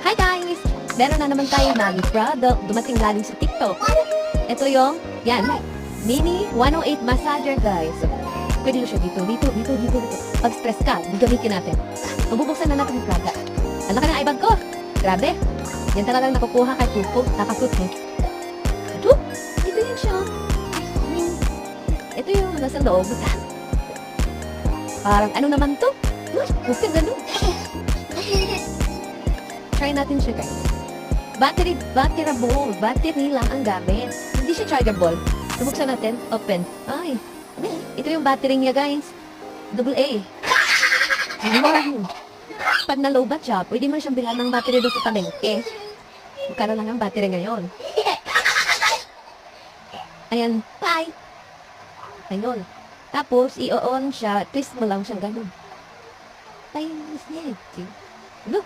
Hi guys! Meron na naman tayo ng product dumating galing sa TikTok. Ito yung, yan, Mini 108 Massager guys. Pwede nyo siya dito. Pag stress ka, gagamitin natin. Mabubuksan na natin yung product. Ang laki ng ibag ko! Grabe! Yan talagang nakukuha kay Pupo. Nakakut mo. Ito? Ito yan siya. Ito yung nasa loob. Parang ano naman to? Buksan ganun. Try natin siya guys. Battery lang ang gamit. Hindi siya chargeable. Buksan natin. Open. Ay. Ito yung battery niya guys. AA. Wow. Pag na-low-bat siya, pwede mo siyang bilhan ng battery doon sa palengke. Magkano lang ang battery ngayon. Ayan. Bye. Ayun. Tapos, i-on siya. Twist mo lang siyang ganun. Ayun. Look.